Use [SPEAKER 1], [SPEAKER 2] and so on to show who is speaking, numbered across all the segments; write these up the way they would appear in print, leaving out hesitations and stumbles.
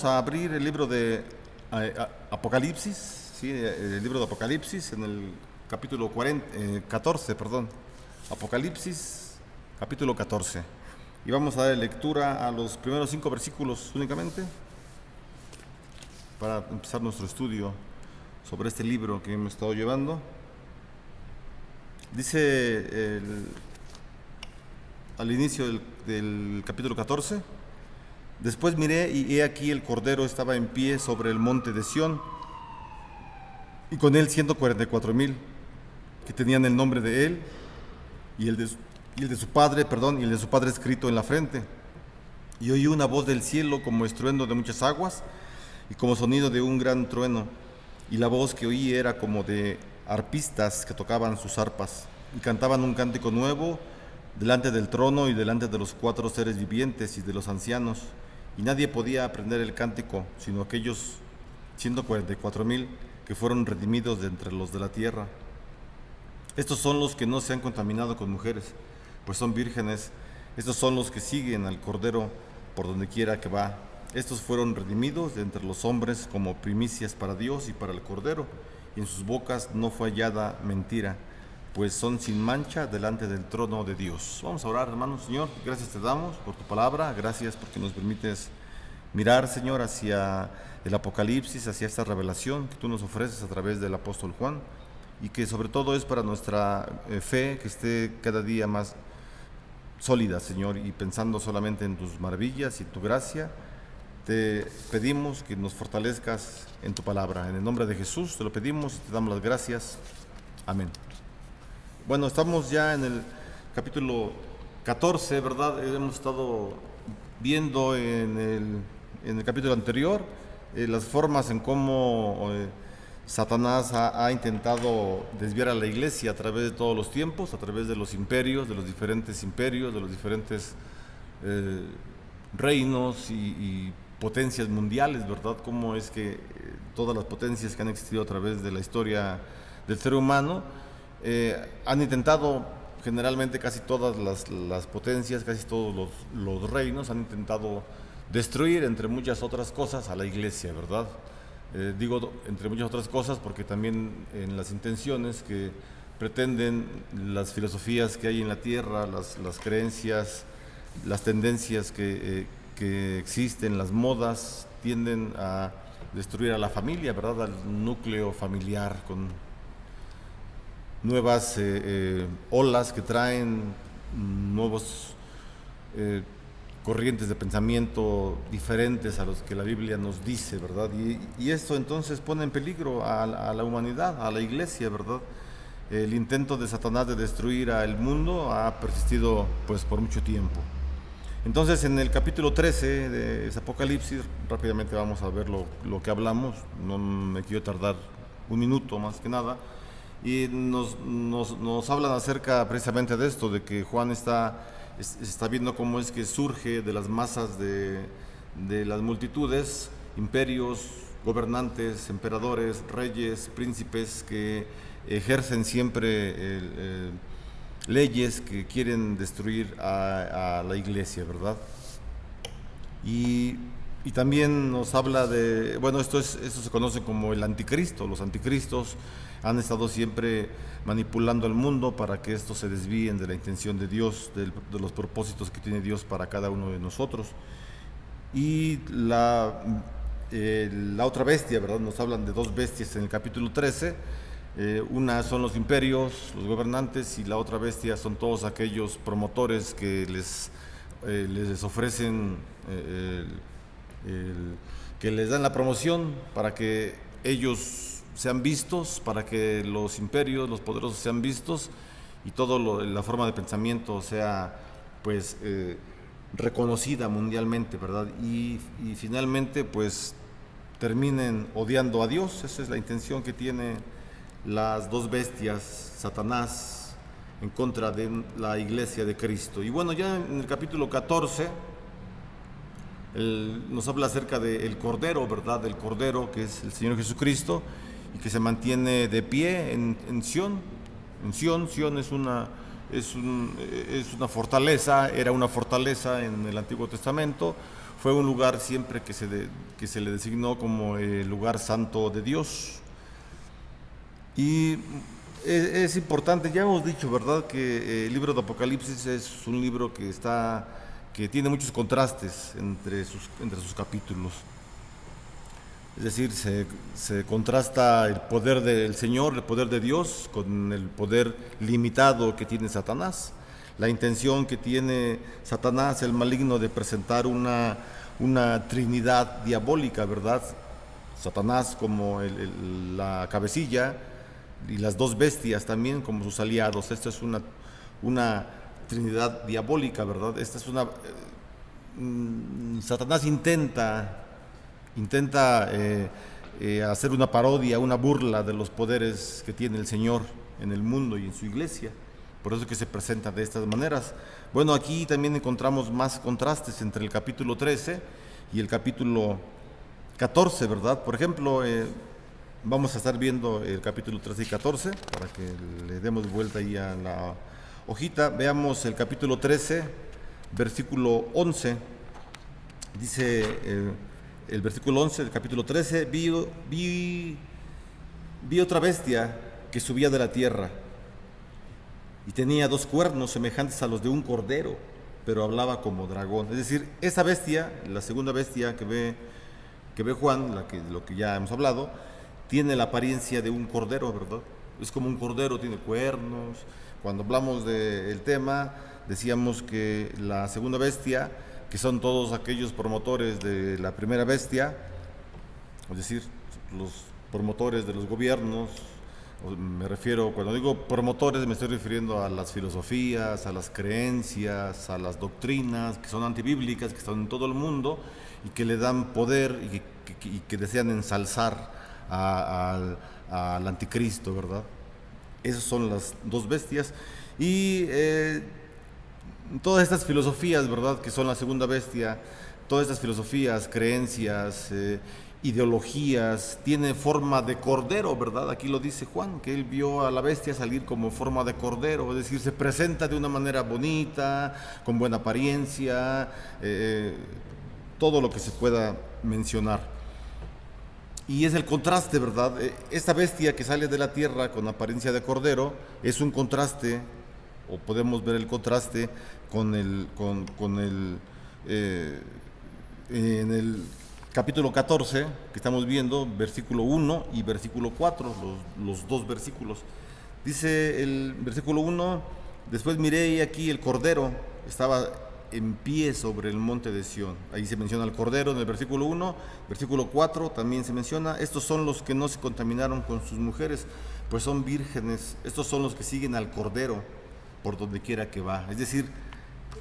[SPEAKER 1] vamos a abrir el libro de Apocalipsis, ¿sí? El libro de Apocalipsis en el capítulo 14, perdón. Apocalipsis, capítulo 14. Y vamos a dar lectura a los primeros 5 versículos únicamente para empezar nuestro estudio sobre este libro que hemos estado llevando. Dice al inicio del capítulo 14: después miré y he aquí el Cordero estaba en pie sobre el monte de Sión, y con él 144,000 que tenían el nombre de él y el de su padre, y el de su padre escrito en la frente. Y oí una voz del cielo como estruendo de muchas aguas y como sonido de un gran trueno, y la voz que oí era como de arpistas que tocaban sus arpas y cantaban un cántico nuevo delante del trono y delante de los 4 seres vivientes y de los ancianos, y nadie podía aprender el cántico sino aquellos 144,000 que fueron redimidos de entre los de la tierra. Estos son los que no se han contaminado con mujeres, pues son vírgenes. Estos son los que siguen al Cordero por donde quiera que va. Estos fueron redimidos de entre los hombres como primicias para Dios y para el Cordero, y en sus bocas no fue hallada mentira, pues son sin mancha delante del trono de Dios. Vamos a orar, hermanos. Señor, gracias te damos por tu palabra, gracias porque nos permites mirar, Señor, hacia el Apocalipsis, hacia esta revelación que tú nos ofreces a través del apóstol Juan, y que sobre todo es para nuestra fe que esté cada día más sólida, Señor, y pensando solamente en tus maravillas y tu gracia. Te pedimos que nos fortalezcas en tu palabra. En el nombre de Jesús te lo pedimos y te damos las gracias. Amén. Bueno, estamos ya en el capítulo 14, ¿verdad? Hemos estado viendo en el capítulo anterior las formas en cómo Satanás ha intentado desviar a la iglesia a través de todos los tiempos, a través de los imperios, de los diferentes reinos y potencias mundiales, ¿verdad? Cómo es que todas las potencias que han existido a través de la historia del ser humano han intentado, generalmente casi todas las potencias, casi todos los reinos han intentado destruir, entre muchas otras cosas, a la iglesia, ¿verdad? Digo entre muchas otras cosas porque también en las intenciones que pretenden, las filosofías que hay en la tierra, las creencias, las tendencias que existen, las modas, tienden a destruir a la familia, ¿verdad? Al núcleo familiar, con nuevas olas que traen nuevos corrientes de pensamiento diferentes a los que la Biblia nos dice, ¿verdad? Y esto entonces pone en peligro a la humanidad, a la iglesia, ¿verdad? El intento de Satanás de destruir al mundo ha persistido pues por mucho tiempo. Entonces, en el capítulo 13 de Apocalipsis, rápidamente vamos a ver lo que hablamos, no me quiero tardar un minuto más que nada, y nos hablan acerca precisamente de esto, de que Juan está viendo cómo es que surge de las masas de las multitudes, imperios, gobernantes, emperadores, reyes, príncipes que ejercen siempre leyes que quieren destruir a la iglesia, ¿verdad? Y también nos habla de, bueno, esto se conoce como el anticristo. Los anticristos han estado siempre manipulando al mundo para que estos se desvíen de la intención de Dios, de los propósitos que tiene Dios para cada uno de nosotros. Y la otra bestia, ¿verdad? Nos hablan de 2 bestias en el capítulo 13. Una son los imperios, los gobernantes, y la otra bestia son todos aquellos promotores que les ofrecen, que les dan la promoción para que ellos sean vistos, para que los imperios, los poderosos sean vistos, y la forma de pensamiento sea pues reconocida mundialmente, ¿verdad? Y finalmente pues terminen odiando a Dios. Esa es la intención que tiene las 2 bestias, Satanás, en contra de la iglesia de Cristo. Y bueno, ya en el capítulo 14 nos habla acerca del Cordero, ¿verdad? Del Cordero, que es el Señor Jesucristo, y que se mantiene de pie en Sión. En Sión es es una fortaleza, era una fortaleza en el Antiguo Testamento. Fue un lugar siempre que se le designó como el lugar santo de Dios. Y es importante, ya hemos dicho, ¿verdad?, que el libro de Apocalipsis es un libro que tiene muchos contrastes entre sus capítulos. Es decir, se contrasta el poder del Señor, el poder de Dios, con el poder limitado que tiene Satanás. La intención que tiene Satanás, el maligno, de presentar una trinidad diabólica, ¿verdad? Satanás como la cabecilla y las dos bestias también como sus aliados. Esta es una trinidad diabólica, ¿verdad? Esta es Satanás intenta hacer una parodia, una burla de los poderes que tiene el Señor en el mundo y en su iglesia. Por eso es que se presenta de estas maneras. Bueno, aquí también encontramos más contrastes entre el capítulo 13 y el capítulo 14, ¿verdad? Por ejemplo, vamos a estar viendo el capítulo 13 y 14 para que le demos vuelta ahí a la hojita. Veamos el capítulo 13, versículo 11. Dice el versículo 11 del capítulo 13: vi otra bestia que subía de la tierra y tenía dos cuernos semejantes a los de un cordero, pero hablaba como dragón. Es decir, esa bestia, la segunda bestia que ve Juan, lo que ya hemos hablado, tiene la apariencia de un cordero, ¿verdad? Es como un cordero, tiene cuernos. Cuando hablamos del tema, decíamos que la segunda bestia, que son todos aquellos promotores de la primera bestia, es decir, los promotores de los gobiernos. Me refiero, cuando digo promotores, me estoy refiriendo a las filosofías, a las creencias, a las doctrinas que son antibíblicas, que están en todo el mundo y que le dan poder y que desean ensalzar al anticristo, ¿verdad? Esas son las dos bestias. Y todas estas filosofías, ¿verdad?, que son la segunda bestia, todas estas filosofías, creencias, ideologías, tiene forma de cordero, ¿verdad? Aquí lo dice Juan, que él vio a la bestia salir como forma de cordero, es decir, se presenta de una manera bonita, con buena apariencia, todo lo que se pueda mencionar. Y es el contraste, ¿verdad? Esta bestia que sale de la tierra con apariencia de cordero es un contraste, o podemos ver el contraste con en el capítulo 14 que estamos viendo, versículo 1 y versículo 4, los dos versículos. Dice el versículo 1: después miré y aquí el cordero estaba en pie sobre el monte de Sión. Ahí se menciona el cordero en el versículo 1. Versículo 4 también se menciona: estos son los que no se contaminaron con sus mujeres, pues son vírgenes. Estos son los que siguen al cordero por donde quiera que va. Es decir,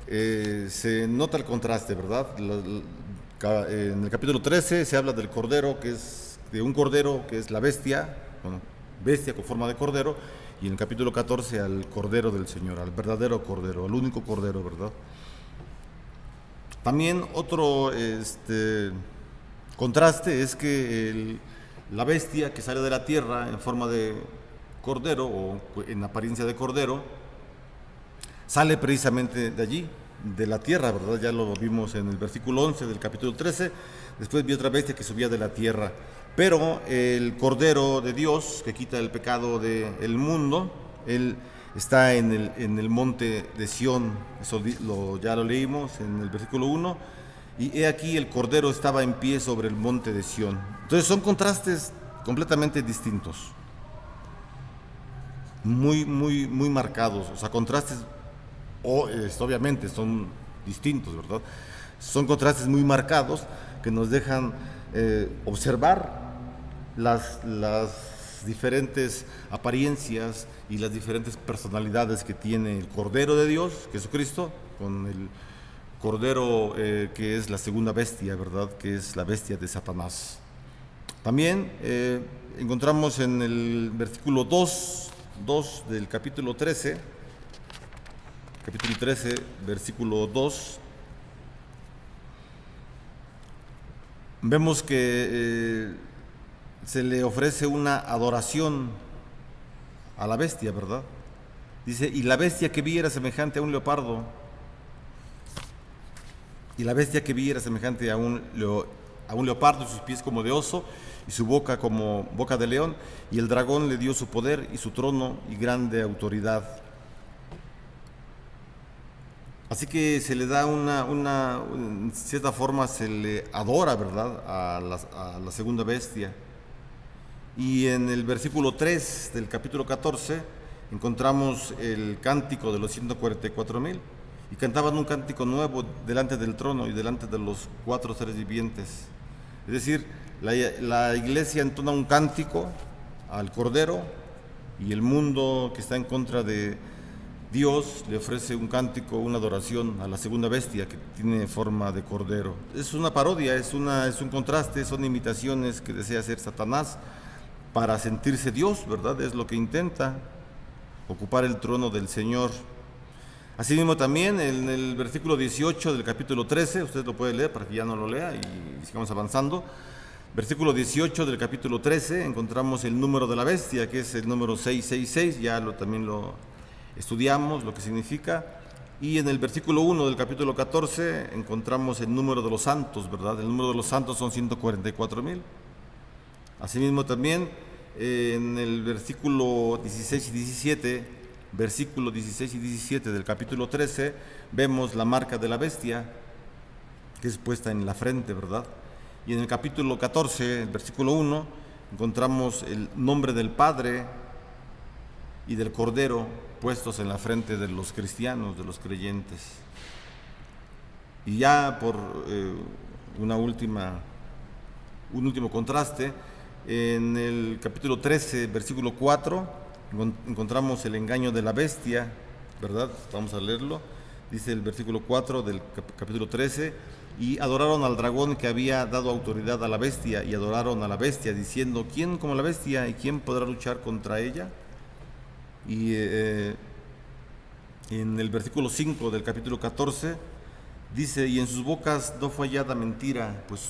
[SPEAKER 1] se nota el contraste, ¿verdad? En el capítulo 13 se habla del cordero, que es de un cordero que es la bestia, bueno, bestia con forma de cordero, y en el capítulo 14 al cordero del Señor, al verdadero cordero, al único cordero, ¿verdad? También otro contraste es que la bestia que sale de la tierra en forma de cordero o en apariencia de cordero sale precisamente de allí, de la tierra, ¿verdad? Ya lo vimos en el versículo 11 del capítulo 13. Después vi otra bestia que subía de la tierra. Pero el Cordero de Dios, que quita el pecado del mundo, él está en el monte de Sión. Eso ya lo leímos en el versículo 1. Y he aquí el Cordero estaba en pie sobre el monte de Sión. Entonces son contrastes completamente distintos. Muy, muy, muy marcados. O sea, contrastes... obviamente son distintos, ¿verdad? Son contrastes muy marcados que nos dejan observar las diferentes apariencias y las diferentes personalidades que tiene el Cordero de Dios, Jesucristo, con el Cordero que es la segunda bestia, ¿verdad? Que es la bestia de Satanás. También encontramos en el versículo 2 del capítulo 13, versículo 2, vemos que se le ofrece una adoración a la bestia, ¿verdad? Dice, y la bestia que vi era semejante a un leopardo. Y la bestia que vi era semejante a un leopardo, y sus pies como de oso, y su boca como boca de león. Y el dragón le dio su poder y su trono y grande autoridad. Así que se le da en cierta forma se le adora, ¿verdad?, a la segunda bestia. Y en el versículo 3 del capítulo 14 encontramos el cántico de los 144,000. Y cantaban un cántico nuevo delante del trono y delante de los 4 seres vivientes. Es decir, la iglesia entona un cántico al Cordero, y el mundo que está en contra de Dios le ofrece un cántico, una adoración a la segunda bestia que tiene forma de cordero. Es una parodia, es un contraste, son imitaciones que desea hacer Satanás para sentirse Dios, ¿verdad? Es lo que intenta, ocupar el trono del Señor. Asimismo también en el versículo 18 del capítulo 13, usted lo puede leer para que ya no lo lea y sigamos avanzando. Versículo 18 del capítulo 13 encontramos el número de la bestia, que es el número 666, también lo estudiamos, lo que significa. Y en el versículo 1 del capítulo 14 encontramos el número de los santos, ¿verdad? El número de los santos son 144,000. Asimismo también en el versículo 16 y 17 del capítulo 13 vemos la marca de la bestia, que es puesta en la frente, ¿verdad? Y en el capítulo 14, el versículo 1, encontramos el nombre del Padre y del Cordero puestos en la frente de los cristianos, de los creyentes. Y ya por un último contraste, en el capítulo 13, versículo 4, encontramos el engaño de la bestia, ¿verdad? Vamos a leerlo. Dice el versículo 4 del capítulo 13, y adoraron al dragón que había dado autoridad a la bestia, y adoraron a la bestia, diciendo, ¿quién como la bestia y quién podrá luchar contra ella? Y en el versículo 5 del capítulo 14 dice, y en sus bocas no fue hallada mentira, pues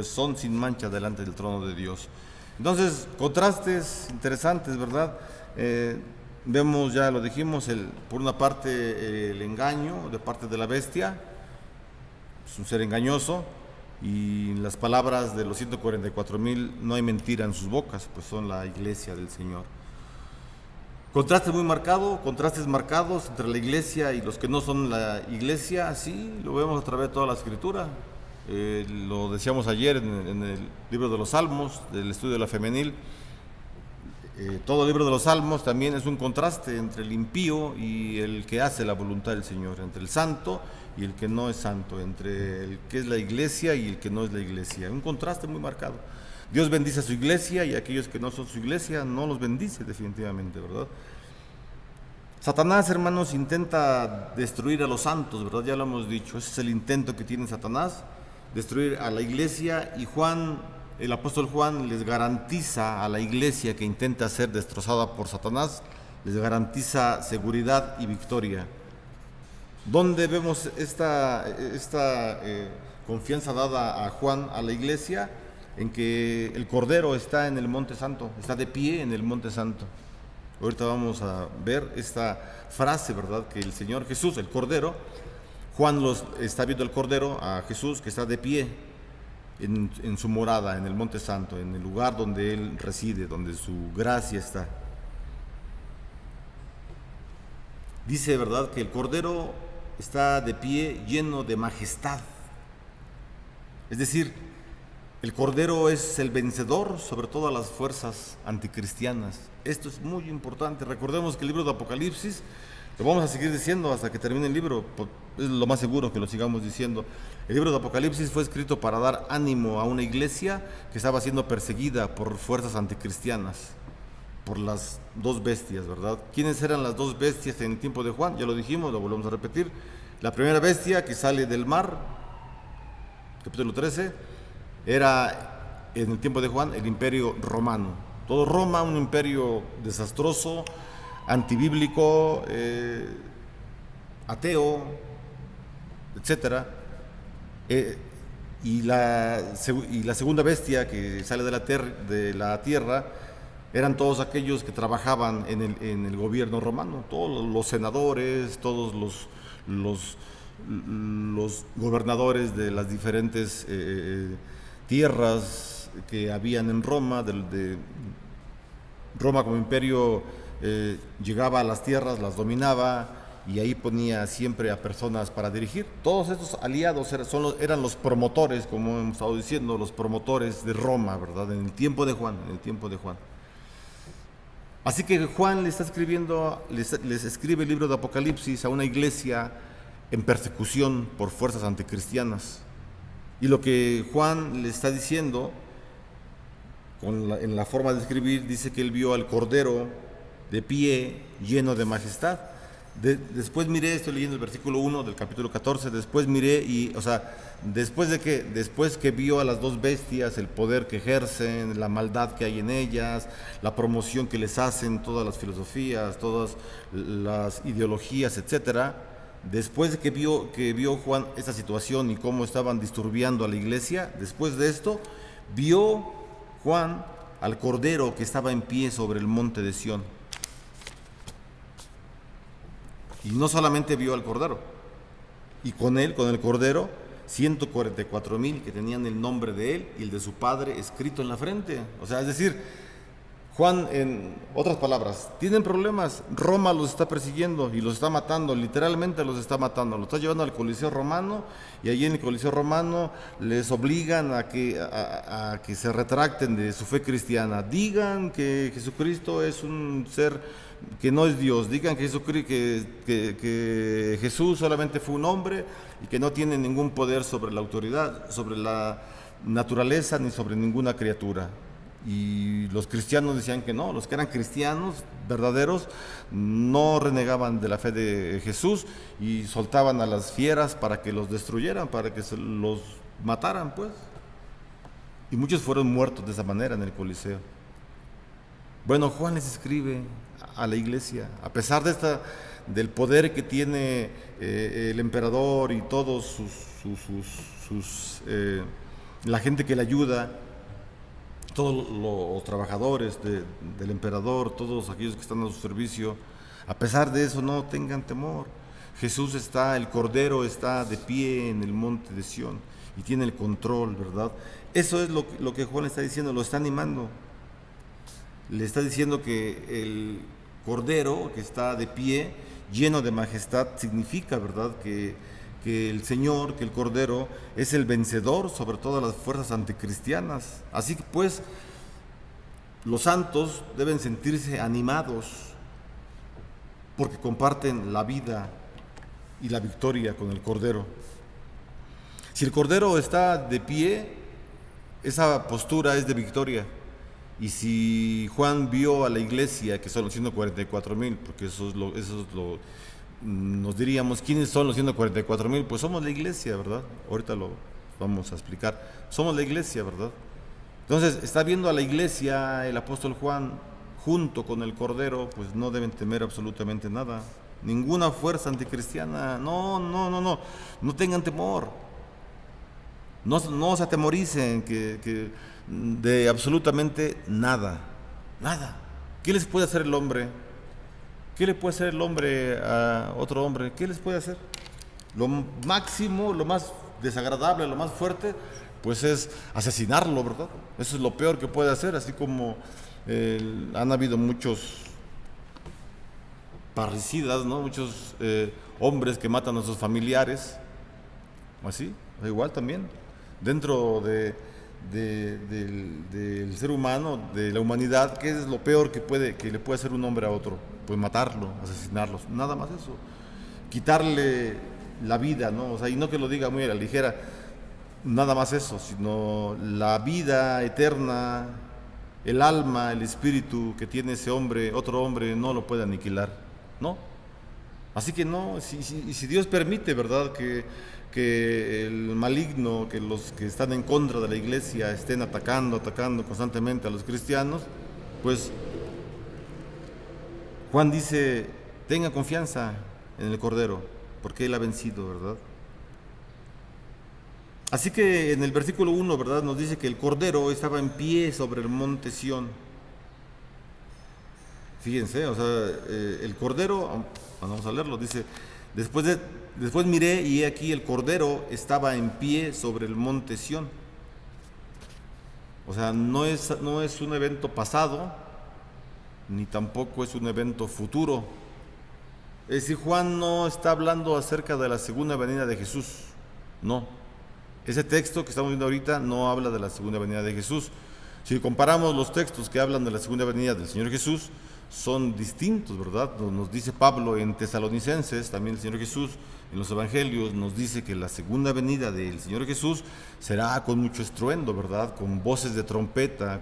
[SPEAKER 1] son sin mancha delante del trono de Dios. Entonces, contrastes interesantes, ¿verdad? Vemos, ya lo dijimos, por una parte el engaño de parte de la bestia, es un ser engañoso, y en las palabras de los 144,000 no hay mentira en sus bocas, pues son la iglesia del Señor. Contrastes marcados entre la iglesia y los que no son la iglesia, así lo vemos a través de toda la Escritura. Lo decíamos ayer en el libro de los Salmos, del estudio de la femenil. Todo el libro de los Salmos también es un contraste entre el impío y el que hace la voluntad del Señor, entre el santo y el que no es santo, entre el que es la iglesia y el que no es la iglesia. Un contraste muy marcado. Dios bendice a su iglesia, y aquellos que no son su iglesia no los bendice definitivamente, ¿verdad? Satanás, hermanos, intenta destruir a los santos, ¿verdad? Ya lo hemos dicho, ese es el intento que tiene Satanás, destruir a la iglesia, y el apóstol Juan les garantiza a la iglesia que intenta ser destrozada por Satanás, les garantiza seguridad y victoria. ¿Dónde vemos esta confianza dada a Juan a la iglesia? En que el Cordero está en el Monte Santo, está de pie en el Monte Santo. Ahorita vamos a ver esta frase, ¿verdad? Que el Señor Jesús, el Cordero, Juan está viendo el Cordero, a Jesús que está de pie en su morada, en el Monte Santo, en el lugar donde Él reside, donde su gracia está. Dice, ¿verdad?, que el Cordero está de pie lleno de majestad. Es decir, el Cordero es el vencedor sobre todas las fuerzas anticristianas. Esto es muy importante. Recordemos que el libro de Apocalipsis, lo vamos a seguir diciendo hasta que termine el libro, es lo más seguro que lo sigamos diciendo. El libro de Apocalipsis fue escrito para dar ánimo a una iglesia que estaba siendo perseguida por fuerzas anticristianas, por las dos bestias, ¿verdad? ¿Quiénes eran las dos bestias en el tiempo de Juan? Ya lo dijimos, lo volvemos a repetir. La primera bestia que sale del mar, capítulo 13, era en el tiempo de Juan el imperio romano. Todo Roma, un imperio desastroso, antibíblico, ateo, etcétera. Y la segunda bestia que sale de la tierra eran todos aquellos que trabajaban en el gobierno romano, todos los senadores, todos los gobernadores de las diferentes tierras que habían en Roma, de Roma como imperio llegaba a las tierras, las dominaba y ahí ponía siempre a personas para dirigir. Todos estos aliados eran los promotores, como hemos estado diciendo, los promotores de Roma, ¿verdad? En el tiempo de Juan, Así que Juan le está escribiendo, les escribe el libro de Apocalipsis a una iglesia en persecución por fuerzas anticristianas. Y lo que Juan le está diciendo, en la forma de escribir, dice que él vio al Cordero de pie, lleno de majestad. Después miré, estoy leyendo el versículo 1 del capítulo 14, después miré después que vio a las dos bestias, el poder que ejercen, la maldad que hay en ellas, la promoción que les hacen, todas las filosofías, todas las ideologías, etcétera. Después de que vio Juan esta situación y cómo estaban disturbiando a la iglesia, después de esto, vio Juan al Cordero que estaba en pie sobre el monte de Sión. Y no solamente vio al Cordero, y con él, con el Cordero, 144,000 que tenían el nombre de él y el de su padre escrito en la frente. O sea, es decir, Juan, en otras palabras, tienen problemas, Roma los está persiguiendo y los está matando, literalmente los está matando, los está llevando al Coliseo Romano y allí en el Coliseo Romano les obligan a que se retracten de su fe cristiana, digan que Jesucristo es un ser que no es Dios, digan que Jesús solamente fue un hombre y que no tiene ningún poder sobre la autoridad, sobre la naturaleza ni sobre ninguna criatura. Y los cristianos decían que no, los que eran cristianos verdaderos no renegaban de la fe de Jesús y soltaban a las fieras para que los destruyeran, para que los mataran, pues. Y muchos fueron muertos de esa manera en el Coliseo. Bueno, Juan les escribe a la iglesia, a pesar del poder que tiene el emperador y todos la gente que le ayuda, todos los trabajadores del emperador, todos aquellos que están a su servicio, a pesar de eso no tengan temor. Jesús el Cordero está de pie en el monte de Sión y tiene el control, ¿verdad? Eso es lo que Juan le está diciendo, lo está animando. Le está diciendo que el Cordero que está de pie, lleno de majestad, significa, ¿verdad?, que el Señor, que el Cordero es el vencedor sobre todas las fuerzas anticristianas. Así que pues los santos deben sentirse animados porque comparten la vida y la victoria con el Cordero. Si el Cordero está de pie, esa postura es de victoria. Y si Juan vio a la iglesia, que son los 144,000, porque eso es lo nos diríamos, ¿quiénes son los 144,000? Pues somos la iglesia, ¿verdad? Ahorita lo vamos a explicar. Somos la iglesia, ¿verdad? Entonces, está viendo a la iglesia el apóstol Juan junto con el Cordero, pues no deben temer absolutamente nada. Ninguna fuerza anticristiana, no tengan temor. No se atemoricen de absolutamente nada. ¿Qué les puede hacer el hombre? ¿Qué le puede hacer el hombre a otro hombre? ¿Qué les puede hacer? Lo máximo, lo más desagradable, lo más fuerte, pues es asesinarlo, ¿verdad? Eso es lo peor que puede hacer, así como han habido muchos parricidas, ¿no? Muchos hombres que matan a sus familiares, así, igual también, dentro del ser humano, de la humanidad, ¿qué es lo peor que le puede hacer un hombre a otro? Pues matarlo, asesinarlo, nada más eso, quitarle la vida, ¿no? O sea, y no que lo diga muy a la ligera, nada más eso, sino la vida eterna, el alma, el espíritu que tiene ese hombre, otro hombre no lo puede aniquilar, ¿no? Así que no, si Dios permite, ¿verdad?, que el maligno, que los que están en contra de la iglesia estén atacando constantemente a los cristianos, pues Juan dice, tenga confianza en el Cordero, porque Él ha vencido, ¿verdad? Así que en el versículo 1, ¿verdad?, nos dice que el Cordero estaba en pie sobre el monte Sión. Fíjense, o sea, el cordero, vamos a leerlo, dice, después miré y he aquí el cordero estaba en pie sobre el monte Sión. O sea, no es un evento pasado, ni tampoco es un evento futuro. Es decir, Juan no está hablando acerca de la segunda venida de Jesús, no. Ese texto que estamos viendo ahorita no habla de la segunda venida de Jesús. Si comparamos los textos que hablan de la segunda venida del Señor Jesús, son distintos, ¿verdad? Nos dice Pablo en Tesalonicenses, también el Señor Jesús en los Evangelios nos dice que la segunda venida del Señor Jesús será con mucho estruendo, ¿verdad? Con voces de trompeta,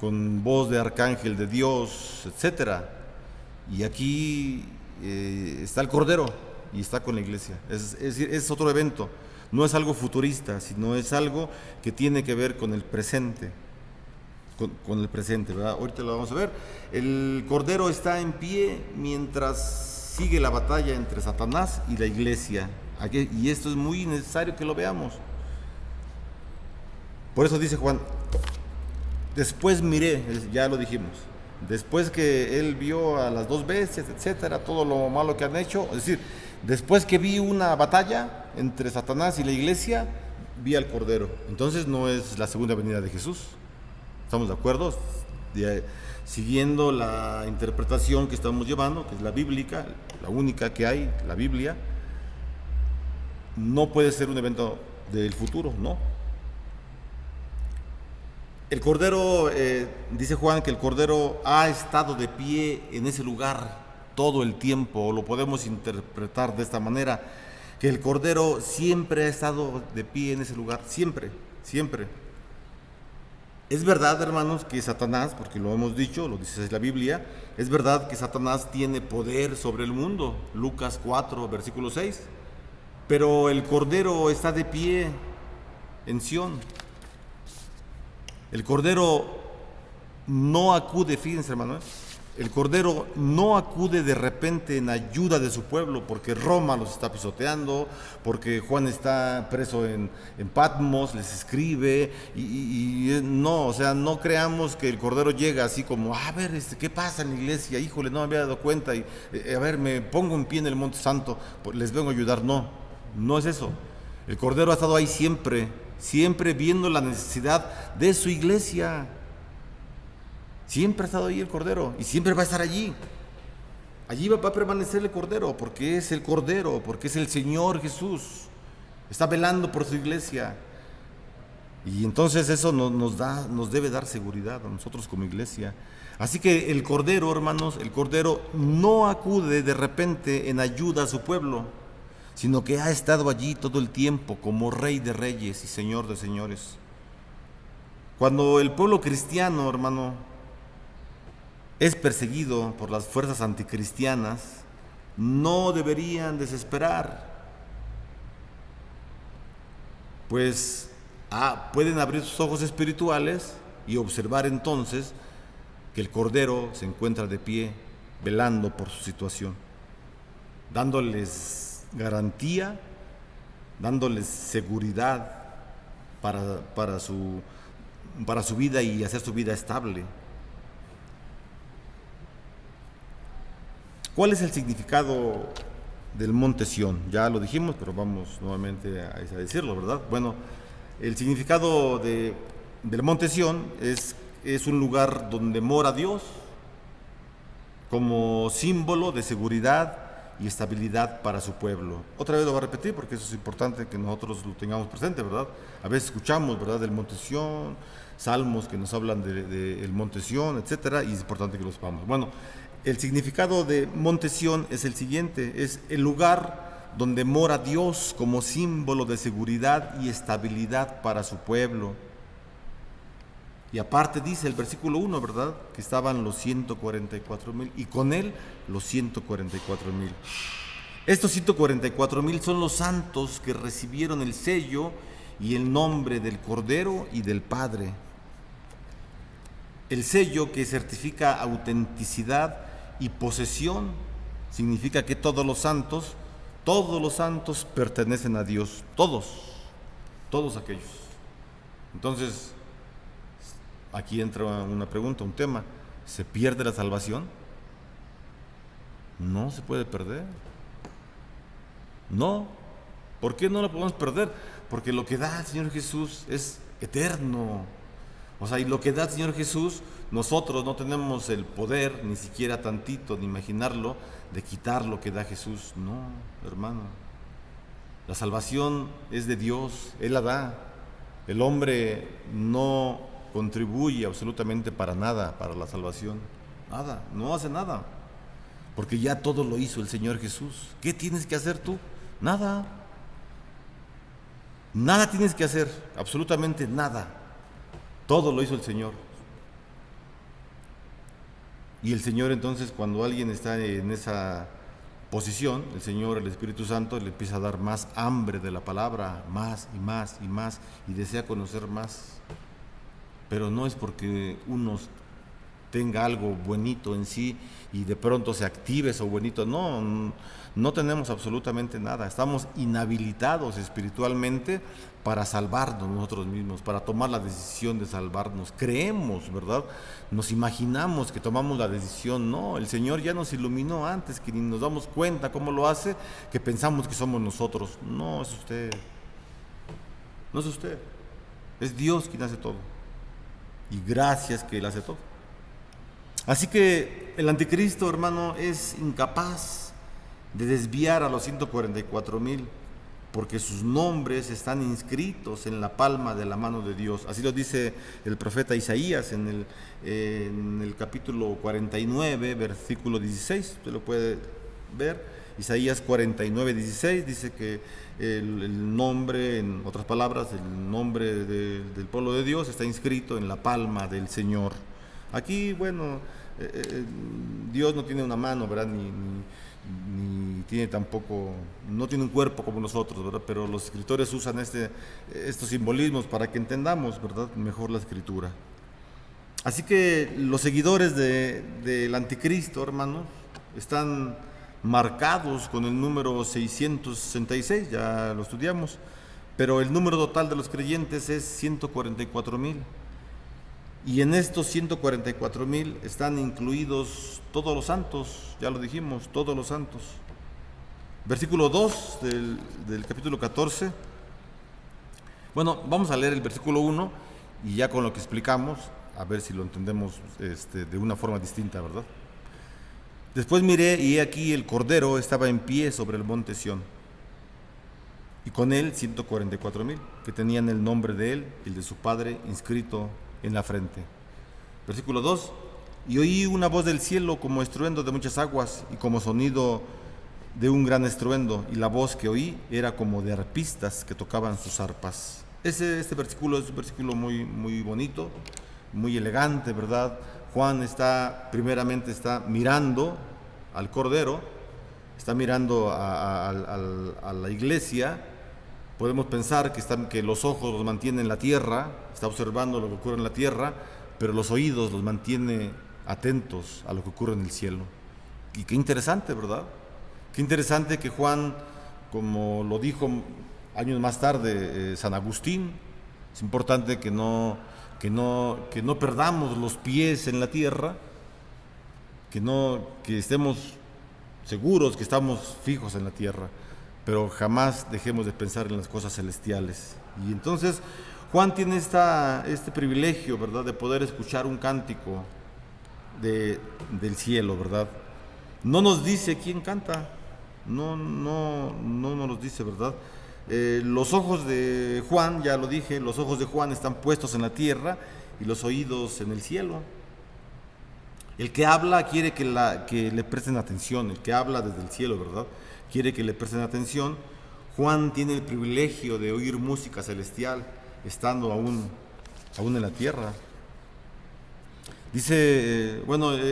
[SPEAKER 1] con voz de arcángel de Dios, etcétera. Y aquí está el Cordero y está con la iglesia. Es decir, es otro evento. No es algo futurista, sino es algo que tiene que ver con el presente. Con el presente, ¿verdad? Ahorita lo vamos a ver. El Cordero está en pie mientras sigue la batalla entre Satanás y la iglesia. Y esto es muy necesario que lo veamos. Por eso dice Juan, después miré, ya lo dijimos, después que él vio a las dos bestias, etcétera, todo lo malo que han hecho, es decir, después que vi una batalla entre Satanás y la iglesia, vi al Cordero. Entonces no es la segunda venida de Jesús. ¿Estamos de acuerdo? Siguiendo la interpretación que estamos llevando, que es la bíblica, la única que hay, la Biblia, no puede ser un evento del futuro, no. El Cordero, dice Juan que el Cordero ha estado de pie en ese lugar todo el tiempo, o lo podemos interpretar de esta manera, que el Cordero siempre ha estado de pie en ese lugar, siempre, siempre. Es verdad, hermanos, que Satanás, porque lo hemos dicho, lo dice la Biblia, es verdad que Satanás tiene poder sobre el mundo, Lucas 4, versículo 6, pero el Cordero está de pie en Sión. El Cordero no acude, fíjense, hermanos, el Cordero no acude de repente en ayuda de su pueblo porque Roma los está pisoteando, porque Juan está preso en Patmos, les escribe y no, o sea, no creamos que el Cordero llega así como, a ver, ¿qué pasa en la iglesia? Híjole, no me había dado cuenta y a ver, me pongo en pie en el Monte Santo, les vengo a ayudar. No, no es eso. El Cordero ha estado ahí siempre, siempre viendo la necesidad de su iglesia. Siempre ha estado ahí el Cordero y siempre va a estar allí. Allí va a permanecer el Cordero porque es el Cordero, porque es el Señor Jesús. Está velando por su iglesia. Y entonces eso nos debe dar seguridad a nosotros como iglesia. Así que el Cordero, hermanos, el Cordero no acude de repente en ayuda a su pueblo, sino que ha estado allí todo el tiempo como Rey de Reyes y Señor de Señores. Cuando el pueblo cristiano, hermano, es perseguido por las fuerzas anticristianas, no deberían desesperar, pues pueden abrir sus ojos espirituales y observar entonces que el Cordero se encuentra de pie, velando por su situación, dándoles garantía, dándoles seguridad para su vida y hacer su vida estable. ¿Cuál es el significado del Monte Sión? Ya lo dijimos, pero vamos nuevamente a decirlo, ¿verdad? Bueno, el significado del Monte Sión es un lugar donde mora Dios como símbolo de seguridad y estabilidad para su pueblo. Otra vez lo voy a repetir porque eso es importante que nosotros lo tengamos presente, ¿verdad? A veces escuchamos, ¿verdad?, del Monte Sión, salmos que nos hablan del Monte Sión, etcétera, y es importante que lo sepamos. Bueno, el significado de Monte Sión es el siguiente: es el lugar donde mora Dios como símbolo de seguridad y estabilidad para su pueblo. Y aparte dice el versículo 1, ¿verdad?, que estaban los 144,000 y con él los 144,000. Estos 144,000 son los santos que recibieron el sello y el nombre del Cordero y del Padre. El sello, que certifica autenticidad y posesión, significa que todos los santos pertenecen a Dios, todos aquellos. Entonces, aquí entra una pregunta, un tema: ¿Se pierde la salvación? No se puede perder. No. ¿Por qué no la podemos perder? Porque lo que da el Señor Jesús es eterno. O sea, y lo que da el Señor Jesús, nosotros no tenemos el poder, ni siquiera tantito, de imaginarlo, de quitar lo que da Jesús. No, hermano. La salvación es de Dios, Él la da. El hombre no contribuye absolutamente para nada para la salvación. Nada, no hace nada. Porque ya todo lo hizo el Señor Jesús. ¿Qué tienes que hacer tú? Nada. Nada tienes que hacer, absolutamente nada. Todo lo hizo el Señor. Y el Señor entonces, cuando alguien está en esa posición, el Señor, el Espíritu Santo, le empieza a dar más hambre de la palabra, más y más y más, y desea conocer más. Pero no es porque uno tenga algo bonito en sí y de pronto se active eso bonito. No, no tenemos absolutamente nada. Estamos inhabilitados espiritualmente para salvarnos nosotros mismos, para tomar la decisión de salvarnos. Creemos, ¿verdad? Nos imaginamos que tomamos la decisión. No, el Señor ya nos iluminó antes, que ni nos damos cuenta cómo lo hace, que pensamos que somos nosotros. No es usted. No es usted. Es Dios quien hace todo. Y gracias que Él hace todo. Así que el anticristo, hermano, es incapaz de desviar a los 144,000, porque sus nombres están inscritos en la palma de la mano de Dios. Así lo dice el profeta Isaías en el capítulo 49, versículo 16. Usted lo puede ver. Isaías 49, 16 dice que el nombre, en otras palabras, el nombre del pueblo de Dios está inscrito en la palma del Señor. Aquí, bueno, Dios no tiene una mano, ¿verdad? Ni tiene tampoco, no tiene un cuerpo como nosotros, ¿verdad? Pero los escritores usan estos simbolismos para que entendamos, ¿verdad?, mejor la escritura. Así que los seguidores del anticristo, hermanos, están marcados con el número 666, ya lo estudiamos, pero el número total de los creyentes es 144,000. Y en estos 144,000 están incluidos todos los santos, ya lo dijimos, todos los santos. Versículo 2 del capítulo 14. Bueno, vamos a leer el versículo 1 y ya con lo que explicamos, a ver si lo entendemos de una forma distinta, ¿verdad? Después miré y he aquí el Cordero estaba en pie sobre el monte Sión, y con él 144,000 que tenían el nombre de él y el de su padre inscrito en la frente. Versículo 2. Y oí una voz del cielo como estruendo de muchas aguas y como sonido de un gran estruendo, y la voz que oí era como de arpistas que tocaban sus arpas. Este versículo es un versículo muy, muy bonito, muy elegante, ¿verdad? Juan primeramente está mirando al Cordero, está mirando a la iglesia. Podemos pensar que los ojos los mantiene en la tierra, está observando lo que ocurre en la tierra, pero los oídos los mantiene atentos a lo que ocurre en el cielo. Y qué interesante, ¿verdad? Qué interesante que Juan, como lo dijo años más tarde San Agustín, es importante que no perdamos los pies en la tierra, que estemos seguros que estamos fijos en la tierra, pero jamás dejemos de pensar en las cosas celestiales. Y entonces Juan tiene este privilegio, ¿verdad?, de poder escuchar un cántico del cielo, ¿verdad? No nos dice quién canta, no nos los dice, ¿verdad? Los ojos de Juan, ya lo dije, los ojos de Juan están puestos en la tierra y los oídos en el cielo. El que habla quiere que le presten atención, el que habla desde el cielo, ¿verdad?, quiere que le presten atención. Juan tiene el privilegio de oír música celestial estando aún en la tierra. Dice,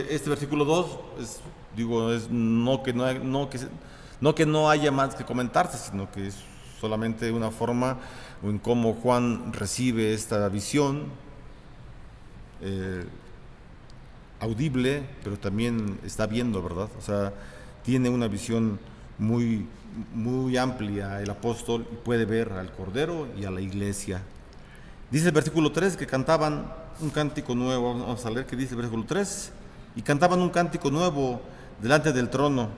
[SPEAKER 1] este versículo 2 no que no haya más que comentarse, sino que es solamente una forma en cómo Juan recibe esta visión audible, pero también está viendo, ¿verdad? O sea, tiene una visión muy, muy amplia el apóstol y puede ver al Cordero y a la iglesia. Dice el versículo 3 que cantaban un cántico nuevo. Vamos a leer qué dice el versículo 3. y cantaban un cántico nuevo delante del trono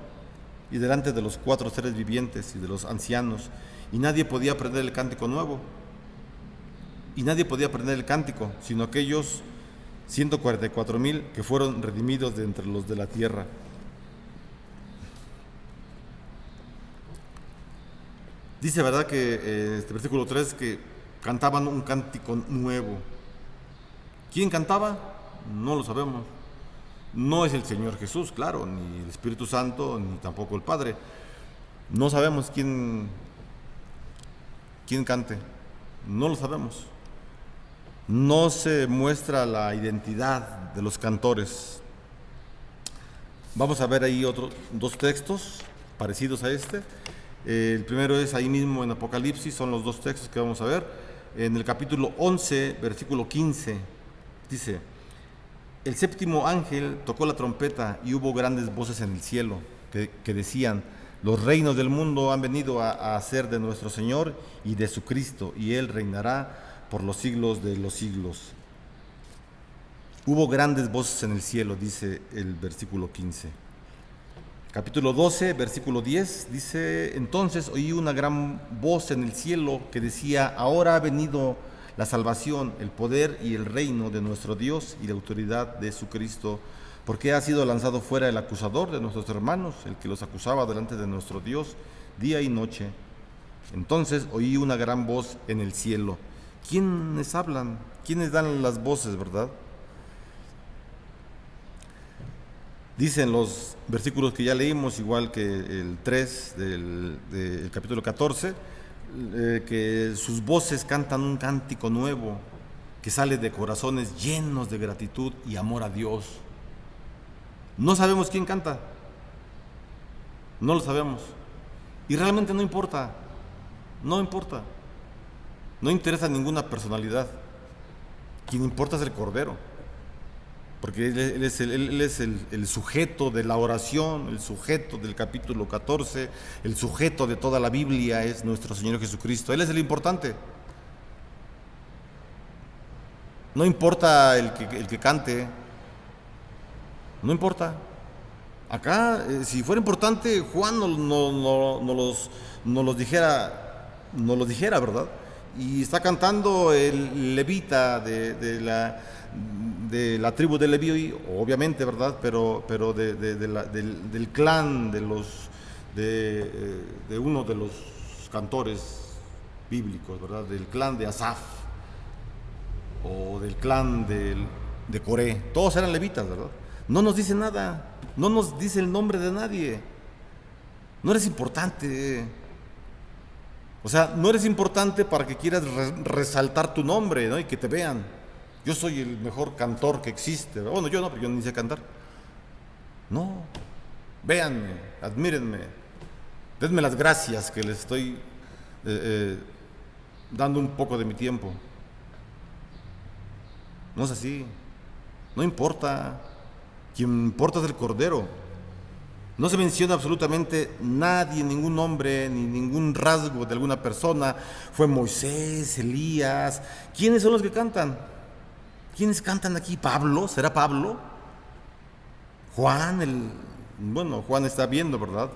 [SPEAKER 1] y delante de los 4 seres vivientes y de los ancianos, y nadie podía aprender el cántico nuevo, y nadie podía aprender el cántico, sino aquellos 144,000 que fueron redimidos de entre los de la tierra. Dice, ¿verdad?, que este versículo 3, que cantaban un cántico nuevo. ¿Quién cantaba? No lo sabemos. No es el Señor Jesús, claro, ni el Espíritu Santo, ni tampoco el Padre. No sabemos quién cante. No lo sabemos. No se muestra la identidad de los cantores. Vamos a ver ahí otros 2 textos parecidos a este. El primero es ahí mismo en Apocalipsis, son los 2 textos que vamos a ver. En el capítulo 11, versículo 15, dice: el 7º ángel tocó la trompeta y hubo grandes voces en el cielo que decían: los reinos del mundo han venido a ser de nuestro Señor y de su Cristo, y Él reinará por los siglos de los siglos. Hubo grandes voces en el cielo, dice el versículo 15. Capítulo 12, versículo 10, dice: entonces oí una gran voz en el cielo que decía: ahora ha venido la salvación, el poder y el reino de nuestro Dios y la autoridad de su Cristo, porque ha sido lanzado fuera el acusador de nuestros hermanos, el que los acusaba delante de nuestro Dios día y noche. Entonces oí una gran voz en el cielo. ¿Quiénes hablan? ¿Quiénes dan las voces, verdad? Dicen los versículos que ya leímos, igual que el 3 del capítulo 14, que sus voces cantan un cántico nuevo que sale de corazones llenos de gratitud y amor a Dios. No sabemos quién canta, no lo sabemos, y realmente no importa, no importa, no interesa ninguna personalidad. Quien importa es el Cordero, porque Él es el sujeto de la oración, el sujeto del capítulo 14, el sujeto de toda la Biblia es nuestro Señor Jesucristo. Él es el importante. No importa el que cante, no importa. Acá, si fuera importante, Juan no los dijera, ¿verdad? Y está cantando el levita de la tribu de Leví, obviamente, ¿verdad? Pero del clan de uno de los cantores bíblicos, ¿verdad? Del clan de Asaf o del clan de Coré. Todos eran levitas, ¿verdad? No nos dice nada, no nos dice el nombre de nadie. No eres importante. O sea, no eres importante para que quieras resaltar tu nombre, ¿no? Y que te vean. Yo soy el mejor cantor que existe. Bueno, yo no, porque yo ni sé cantar. No, véanme, admírenme, denme las gracias que les estoy dando un poco de mi tiempo. No es así, no importa. Quien importa es el Cordero. No se menciona absolutamente nadie, ningún nombre, ni ningún rasgo de alguna persona. Fue Moisés, Elías. ¿Quiénes son los que cantan? ¿Quiénes cantan aquí? ¿Pablo? ¿Será Pablo? Juan, Juan está viendo, ¿verdad?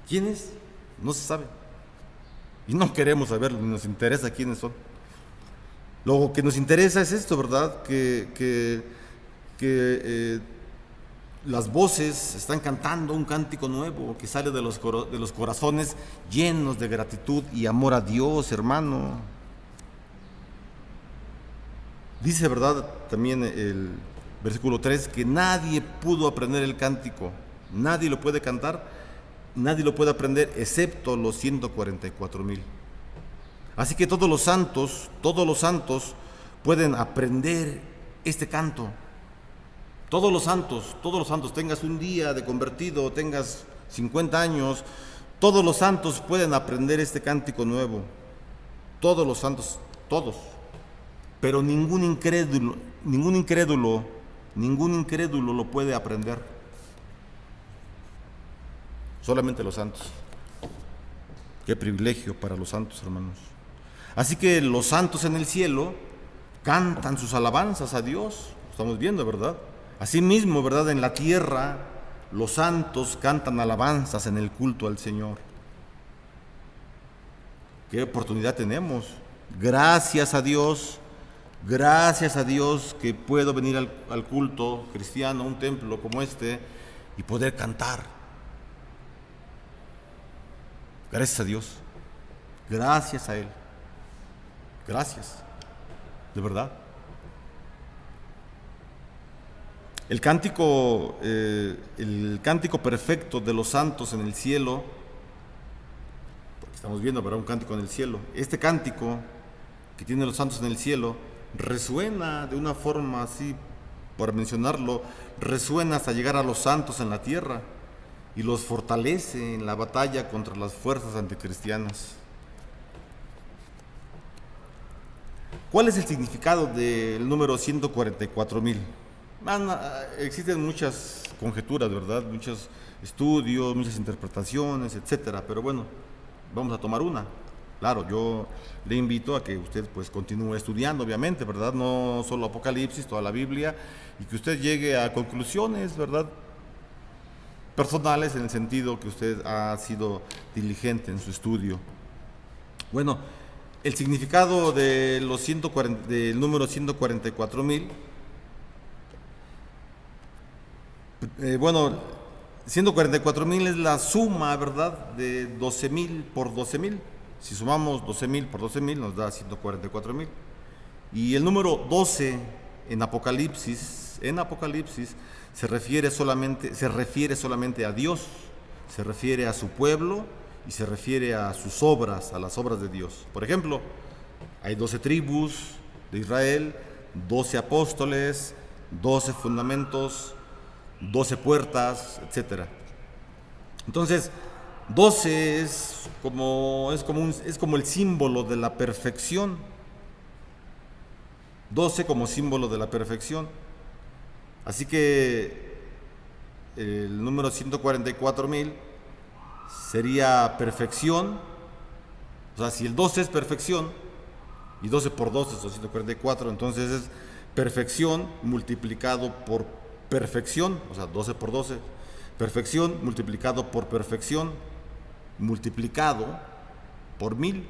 [SPEAKER 1] ¿Quiénes? No se sabe. Y no queremos saberlo, ni nos interesa quiénes son. Lo que nos interesa es esto, ¿verdad? Que las voces están cantando un cántico nuevo que sale de los corazones llenos de gratitud y amor a Dios, hermano. Dice, ¿verdad?, también el versículo 3, que nadie pudo aprender el cántico, nadie lo puede cantar, nadie lo puede aprender excepto los 144,000. Así que todos los santos pueden aprender este canto. Todos los santos, tengas un día de convertido, tengas 50 años, todos los santos pueden aprender este cántico nuevo. Todos los santos, todos. Pero ningún incrédulo lo puede aprender. Solamente los santos. Qué privilegio para los santos, hermanos. Así que los santos en el cielo cantan sus alabanzas a Dios. Estamos viendo, ¿verdad? Asimismo, ¿verdad? En la tierra, los santos cantan alabanzas en el culto al Señor. ¿Qué oportunidad tenemos? Gracias a Dios que puedo venir al culto cristiano, a un templo como este, y poder cantar. Gracias a Dios, gracias a Él, gracias, de verdad. El cántico perfecto de los santos en el cielo, porque estamos viendo, ¿verdad?, un cántico en el cielo. Este cántico que tienen los santos en el cielo resuena de una forma así, por mencionarlo, resuena hasta llegar a los santos en la tierra y los fortalece en la batalla contra las fuerzas anticristianas. ¿Cuál es el significado del número 144,000? Existen muchas conjeturas, ¿verdad? Muchos estudios, muchas interpretaciones, etcétera, pero bueno, vamos a tomar una. Claro, yo le invito a que usted pues continúe estudiando, obviamente, ¿verdad? No solo Apocalipsis, toda la Biblia, y que usted llegue a conclusiones, ¿verdad?, personales, en el sentido que usted ha sido diligente en su estudio. Bueno, el significado de del número 144,000, bueno, 144,000 es la suma, ¿verdad?, de 12,000 por 12,000. Si sumamos 12,000 por 12,000 nos da 144,000. Y el número 12 en Apocalipsis se refiere solamente a Dios, se refiere a su pueblo y se refiere a sus obras, a las obras de Dios. Por ejemplo, hay 12 tribus de Israel, 12 apóstoles, 12 fundamentos, 12 puertas, etc. Entonces, 12 es como el símbolo de la perfección. 12 como símbolo de la perfección. Así que el número 144,000 sería perfección. O sea, si el 12 es perfección y 12 por 12 son 144, entonces es perfección multiplicado por perfección, o sea, 12 por 12, perfección multiplicado por perfección, multiplicado por 1000,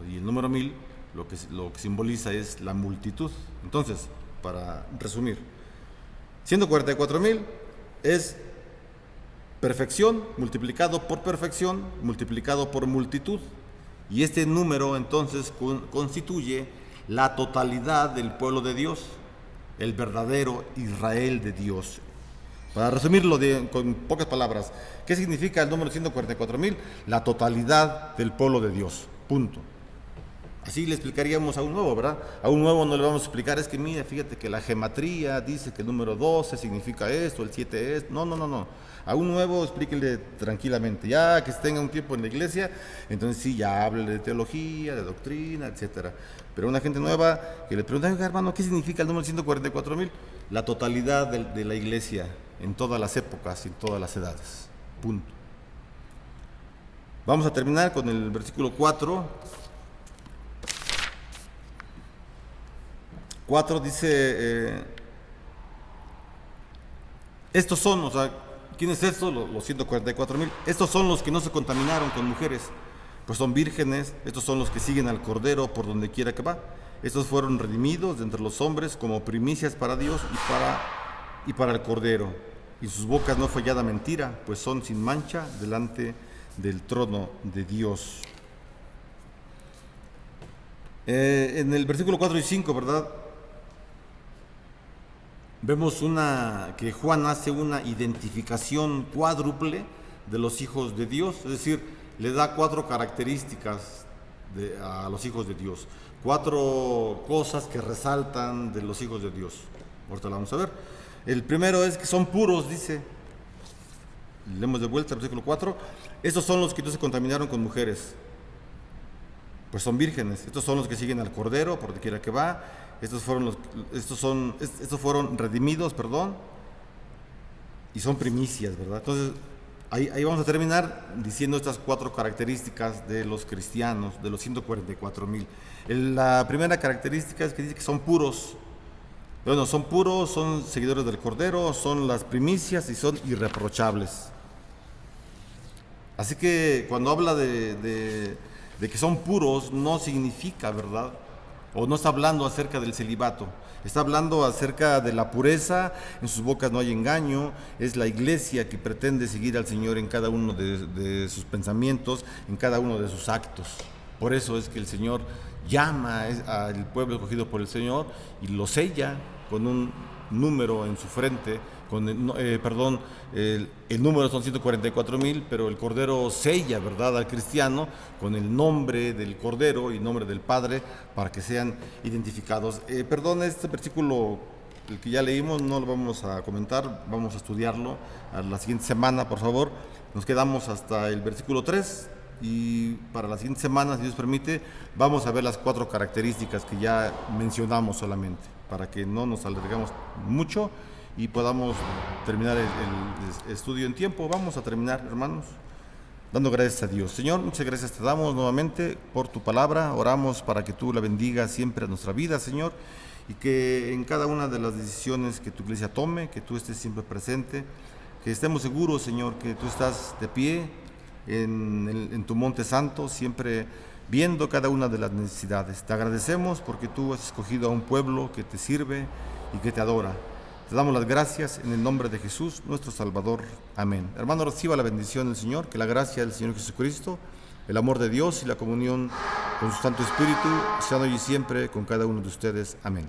[SPEAKER 1] y el número 1000 lo que simboliza es la multitud. Entonces, para resumir, 144,000 es perfección multiplicado por perfección multiplicado por multitud, y este número entonces constituye la totalidad del pueblo de Dios, el verdadero Israel de Dios. Para resumirlo con pocas palabras, ¿qué significa el número 144,000? La totalidad del pueblo de Dios, punto. Así le explicaríamos a un nuevo, ¿verdad? A un nuevo no le vamos a explicar, es que mira, fíjate que la gematría dice que el número 12 significa esto, el 7 es... No. A un nuevo explíquele tranquilamente. Ya que tenga un tiempo en la iglesia, entonces sí, ya hable de teología, de doctrina, etcétera. Pero una gente nueva que le pregunta, hermano, ¿qué significa el número 144,000? La totalidad de la iglesia, en todas las épocas, en todas las edades. Punto. Vamos a terminar con el versículo 4. 4 dice, estos son, o sea, ¿quién es esto? Los 144,000. Estos son los que no se contaminaron con mujeres, pues son vírgenes. Estos son los que siguen al Cordero por donde quiera que va. Estos fueron redimidos de entre los hombres como primicias para Dios y para el Cordero. Y sus bocas no fue hallada mentira, pues son sin mancha delante del trono de Dios. En el versículo 4 y 5, ¿verdad?, vemos que Juan hace una identificación cuádruple de los hijos de Dios, es decir, le da 4 características a los hijos de Dios, 4 cosas que resaltan de los hijos de Dios. Ahorita la vamos a ver. El primero es que son puros, dice. Leemos de vuelta el versículo 4. Estos son los que no se contaminaron con mujeres, pues son vírgenes. Estos son los que siguen al Cordero por donde quiera que va. Estos fueron redimidos, y son primicias, ¿verdad? Entonces, ahí vamos a terminar diciendo estas 4 características de los cristianos, de los 144,000. La primera característica es que dice que son puros. Bueno, son puros, son seguidores del Cordero, son las primicias y son irreprochables. Así que cuando habla de que son puros, no significa, ¿verdad? O no está hablando acerca del celibato. Está hablando acerca de la pureza, en sus bocas no hay engaño, es la iglesia que pretende seguir al Señor en cada uno de sus pensamientos, en cada uno de sus actos. Por eso es que el Señor llama al pueblo escogido por el Señor y lo sella con un número en su frente, el número son 144,000, pero el Cordero sella, ¿verdad?, al cristiano con el nombre del Cordero y el nombre del Padre para que sean identificados. Este versículo, el que ya leímos, no lo vamos a comentar, vamos a estudiarlo a la siguiente semana, por favor. Nos quedamos hasta el versículo 3 y para la siguiente semana, si Dios permite, vamos a ver las 4 características que ya mencionamos solamente, para que no nos alargamos mucho y podamos terminar el estudio en tiempo. Vamos a terminar, hermanos, dando gracias a Dios. Señor, muchas gracias te damos nuevamente por tu palabra. Oramos para que tú la bendigas siempre a nuestra vida, Señor, y que en cada una de las decisiones que tu iglesia tome, que tú estés siempre presente, que estemos seguros, Señor, que tú estás de pie en tu monte santo, siempre viendo cada una de las necesidades. Te agradecemos porque tú has escogido a un pueblo que te sirve y que te adora. Te damos las gracias en el nombre de Jesús, nuestro Salvador. Amén. Hermano, reciba la bendición del Señor, que la gracia del Señor Jesucristo, el amor de Dios y la comunión con su Santo Espíritu sean hoy y siempre con cada uno de ustedes. Amén.